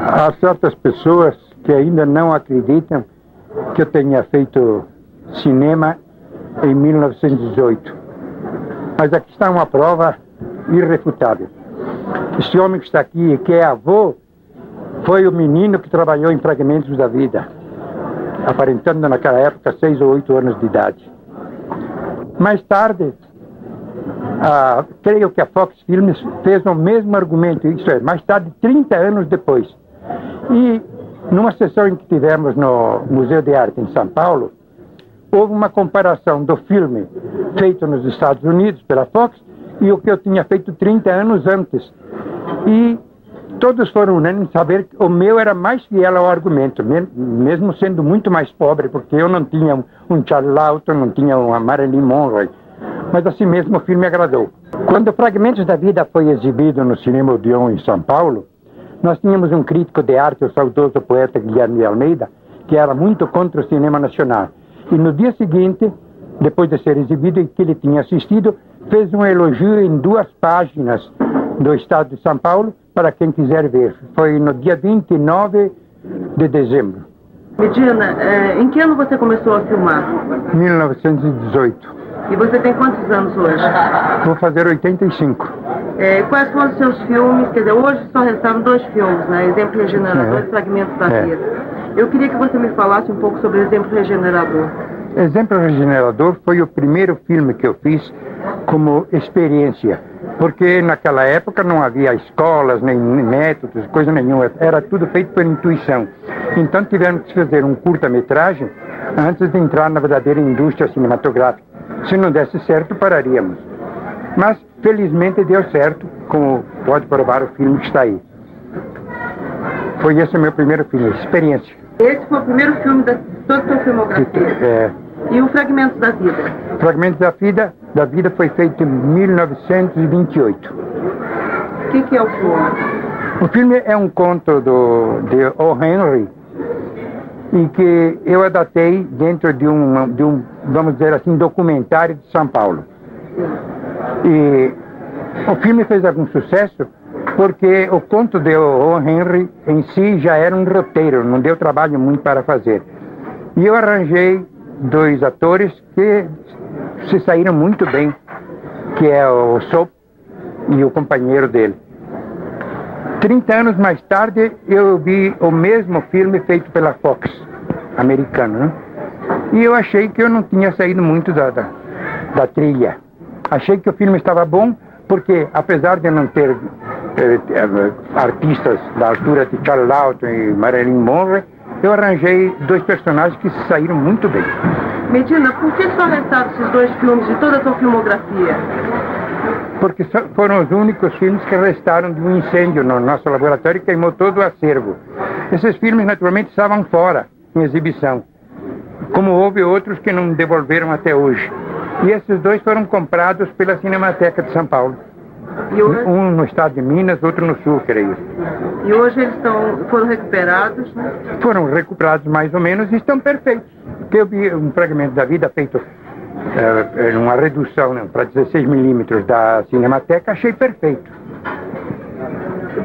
Há certas pessoas que ainda não acreditam que eu tenha feito cinema em 1918. Mas aqui está uma prova irrefutável. Esse homem que está aqui, que é avô, foi o menino que trabalhou em Fragmentos da Vida, aparentando naquela época 6 ou 8 anos de idade. Mais tarde, creio que a Fox Filmes fez o mesmo argumento, isso é, mais tarde, 30 anos depois. E numa sessão em que tivemos no Museu de Arte em São Paulo, houve uma comparação do filme feito nos Estados Unidos pela Fox e o que eu tinha feito 30 anos antes. E todos foram unânimes em saber que o meu era mais fiel ao argumento, mesmo sendo muito mais pobre, porque eu não tinha um Charles Laughton, não tinha uma Marilyn Monroe. Mas assim mesmo o filme agradou. Quando Fragmentos da Vida foi exibido no Cinema Odeon em São Paulo, nós tínhamos um crítico de arte, o saudoso poeta Guilherme de Almeida, que era muito contra o cinema nacional. E no dia seguinte, depois de ser exibido e que ele tinha assistido, fez um elogio em 2 páginas do Estado de São Paulo para quem quiser ver. Foi no dia 29 de dezembro. Medina, em que ano você começou a filmar? 1918. E você tem quantos anos hoje? Vou fazer 85. Quais foram os seus filmes? Quer dizer, hoje só restaram 2 filmes, né? Exemplo Regenerador e Fragmentos da Vida. Eu queria que você me falasse um pouco sobre o Exemplo Regenerador. Exemplo Regenerador foi o primeiro filme que eu fiz como experiência, porque naquela época não havia escolas, nem métodos, coisa nenhuma, era tudo feito por intuição. Então tivemos que fazer um curta-metragem antes de entrar na verdadeira indústria cinematográfica. Se não desse certo, pararíamos. Mas, felizmente, deu certo, como pode provar o filme que está aí. Foi esse o meu primeiro filme, experiência. Esse foi o primeiro filme da toda a sua filmografia? E o Fragmentos da Vida? Fragmentos da Vida foi feito em 1928. O que é o filme? O filme é um conto de O. Henry, e que eu adaptei dentro de um, vamos dizer assim, documentário de São Paulo. E o filme fez algum sucesso porque o conto de O. Henry em si já era um roteiro, não deu trabalho muito para fazer. E eu arranjei 2 atores que se saíram muito bem, que é o Soap e o companheiro dele. 30 anos mais tarde, eu vi o mesmo filme feito pela Fox, americano, né? E eu achei que eu não tinha saído muito da trilha. Achei que o filme estava bom, porque apesar de não ter artistas da altura de Charles Laughton e Marilyn Monroe, eu arranjei 2 personagens que se saíram muito bem. Medina, por que só restaram esses 2 filmes de toda a sua filmografia? Porque foram os únicos filmes que restaram de um incêndio no nosso laboratório e queimou todo o acervo. Esses filmes, naturalmente, estavam fora, em exibição, como houve outros que não devolveram até hoje. E esses 2 foram comprados pela Cinemateca de São Paulo. E hoje? Um no estado de Minas, outro no sul, creio. E hoje eles foram recuperados? Né? Foram recuperados mais ou menos e estão perfeitos. Porque eu vi um Fragmento da Vida feito uma redução, né, para 16 milímetros da Cinemateca, achei perfeito.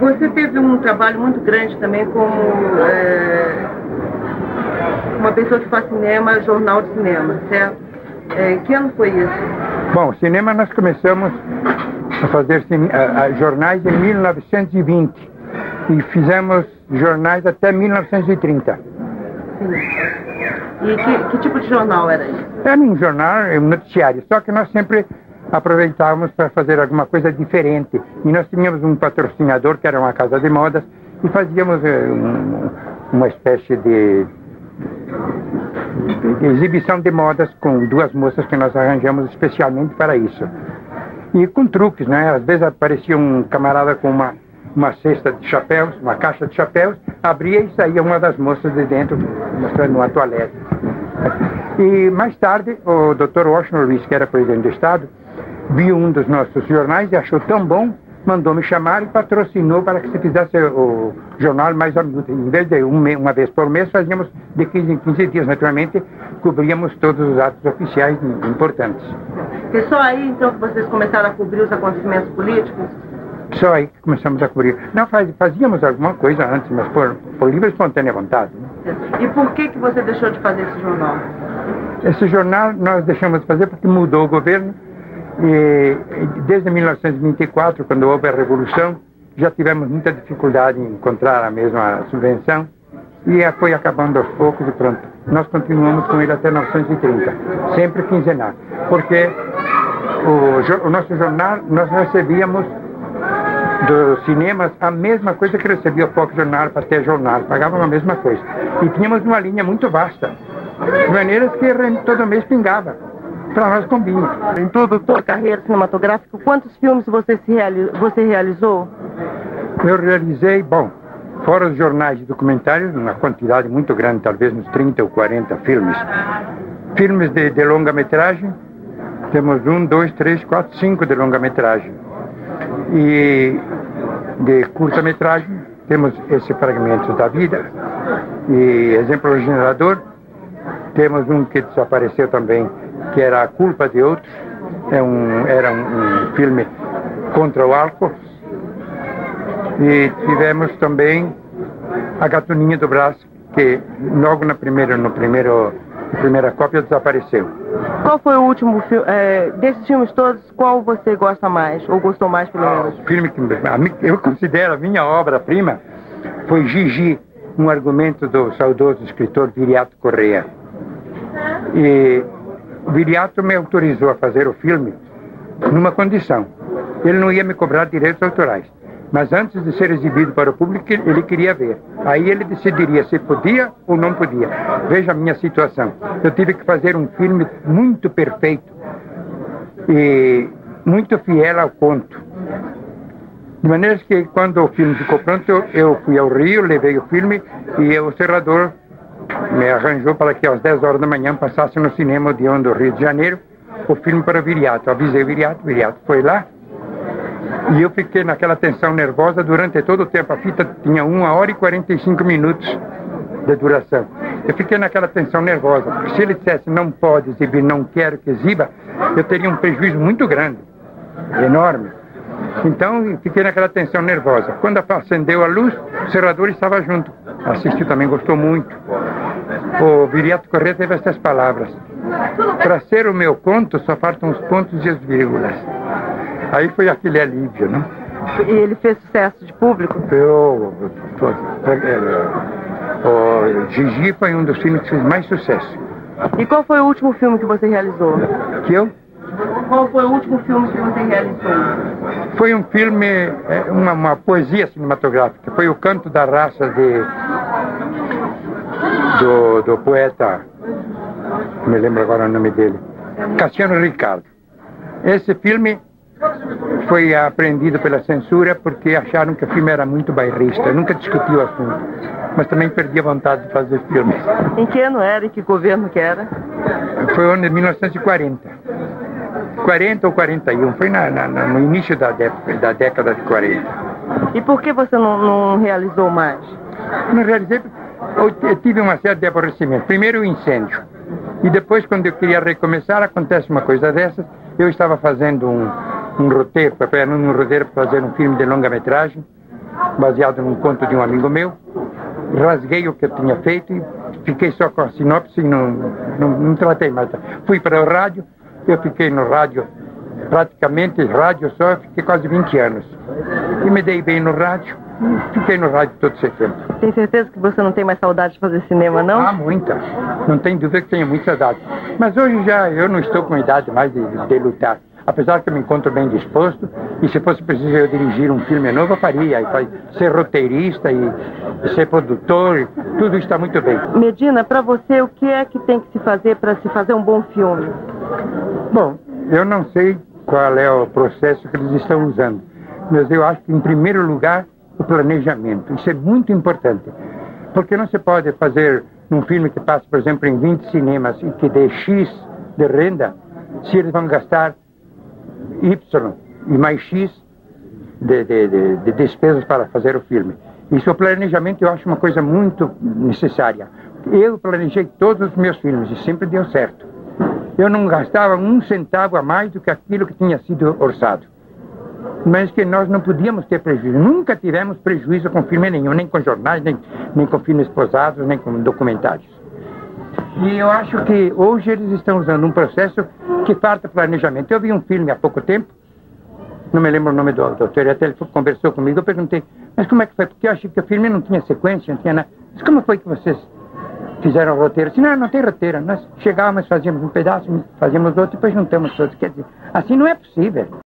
Você teve um trabalho muito grande também como uma pessoa que faz cinema, jornal de cinema, certo? Que ano foi isso? Bom, cinema nós começamos a fazer jornais em 1920 e fizemos jornais até 1930. Sim. E que tipo de jornal era isso? Era um jornal, um noticiário, só que nós sempre aproveitávamos para fazer alguma coisa diferente. E nós tínhamos um patrocinador, que era uma casa de modas, e fazíamos uma espécie de exibição de modas com 2 moças que nós arranjamos especialmente para isso. E com truques, né? Às vezes aparecia um camarada com uma cesta de chapéus, uma caixa de chapéus, abria e saía uma das moças de dentro mostrando uma toalete. E mais tarde, o Dr. Washington Luiz, que era presidente do Estado, viu um dos nossos jornais e achou tão bom, mandou me chamar e patrocinou para que se fizesse o jornal mais a minuto. Em vez de uma vez por mês, fazíamos de 15 em 15 dias. Naturalmente, cobríamos todos os atos oficiais importantes. E só aí, então, que vocês começaram a cobrir os acontecimentos políticos? Só aí que começamos a cobrir. Não, fazíamos alguma coisa antes, mas por livre e espontânea vontade. E por que você deixou de fazer esse jornal? Esse jornal nós deixamos de fazer porque mudou o governo. E desde 1924, quando houve a Revolução, já tivemos muita dificuldade em encontrar a mesma subvenção. E foi acabando aos poucos e pronto. Nós continuamos com ele até 1930, sempre quinzenal. Porque o nosso jornal, nós recebíamos dos cinemas a mesma coisa que recebia o Foco Jornal, Paté Jornal, pagavam a mesma coisa. E tínhamos uma linha muito vasta, de maneiras que todo mês pingava. Para nós combina. Em toda a sua carreira cinematográfica, quantos filmes você realizou? Eu realizei, bom, fora os jornais e documentários, uma quantidade muito grande, talvez uns 30 ou 40 filmes. Filmes de longa-metragem, temos 1, 2, 3, 4, 5 de longa-metragem. E de curta-metragem, temos esse Fragmentos da Vida e Exemplo Regenerador. Temos um que desapareceu também, que era A Culpa de Outros. Era um filme contra o álcool. E tivemos também A Gatuninha do Braço, que logo na primeira cópia desapareceu. Qual foi o último filme, desses filmes todos, qual você gosta mais, ou gostou mais pelo menos? O filme que eu considero a minha obra-prima foi Gigi, um argumento do saudoso escritor Viriato Correa. E Viriato me autorizou a fazer o filme numa condição: ele não ia me cobrar direitos autorais, mas antes de ser exibido para o público ele queria ver. Aí ele decidiria se podia ou não podia. Veja a minha situação: eu tive que fazer um filme muito perfeito e muito fiel ao conto, de maneira que quando o filme ficou pronto, eu fui ao Rio, levei o filme e o Serrador me arranjou para que às 10 horas da manhã passasse no cinema Odeon do Rio de Janeiro o filme para Viriato. Avisei Viriato foi lá e eu fiquei naquela tensão nervosa durante todo o tempo. A fita tinha 1 hora e 45 minutos de duração. Eu fiquei naquela tensão nervosa, porque se ele dissesse não pode exibir, não quero que exiba, eu teria um prejuízo muito grande, enorme. Então eu fiquei naquela tensão nervosa. Quando acendeu a luz, o Serrador estava junto, assistiu também, gostou muito. O Viriato Correa teve essas palavras: para ser o meu conto só faltam os pontos e as vírgulas. Aí foi aquele alívio, né? E ele fez sucesso de público? O Gigi foi um dos filmes que fez mais sucesso. E qual foi o último filme que você realizou? Qual foi o último filme que você realizou? Foi um filme, uma poesia cinematográfica. Foi O Canto da Raça do poeta, não me lembro agora o nome dele, Cassiano Ricardo. Esse filme foi apreendido pela censura porque acharam que o filme era muito bairrista. Eu nunca discuti o assunto, mas também perdi a vontade de fazer filmes. Em que ano era e que governo que era? Foi o ano de 1940. 40 ou 41, foi no início da década de 40. E por que você não realizou mais? Não realizei porque eu tive uma série de aborrecimentos. Primeiro o incêndio. E depois, quando eu queria recomeçar, acontece uma coisa dessas. Eu estava fazendo um roteiro, preparando um roteiro para fazer um filme de longa-metragem, baseado num conto de um amigo meu. Rasguei o que eu tinha feito e fiquei só com a sinopse e não tratei mais. Fui para o rádio, eu fiquei no rádio, praticamente rádio só, fiquei quase 20 anos. E me dei bem no rádio, fiquei no rádio todo esse tempo. Tem certeza que você não tem mais saudade de fazer cinema, não? Ah, muita. Não tem dúvida que tenho muita saudade. Mas hoje já eu não estou com idade mais de lutar. Apesar que eu me encontro bem disposto, e se fosse preciso eu dirigir um filme novo, eu faria. E ser roteirista e ser produtor, tudo está muito bem. Medina, para você, o que é que tem que se fazer para se fazer um bom filme? Bom, eu não sei qual é o processo que eles estão usando, mas eu acho que, em primeiro lugar, o planejamento. Isso é muito importante, porque não se pode fazer um filme que passe, por exemplo, em 20 cinemas e que dê X de renda, se eles vão gastar Y e mais X de despesas para fazer o filme. Isso, o planejamento, eu acho uma coisa muito necessária. Eu planejei todos os meus filmes e sempre deu certo. Eu não gastava um centavo a mais do que aquilo que tinha sido orçado. mas que nós não podíamos ter prejuízo. Nunca tivemos prejuízo com filme nenhum, nem com jornais, nem com filmes posados, nem com documentários. E eu acho que hoje eles estão usando um processo que falta planejamento. Eu vi um filme há pouco tempo, não me lembro o nome do autor, até ele conversou comigo, eu perguntei, mas como é que foi? Porque eu achei que o filme não tinha sequência, não tinha nada. Mas como foi que vocês fizeram o roteiro? Assim, não tem roteiro. Nós chegávamos, fazíamos um pedaço, fazíamos outro, depois juntamos todos. Quer dizer, assim não é possível.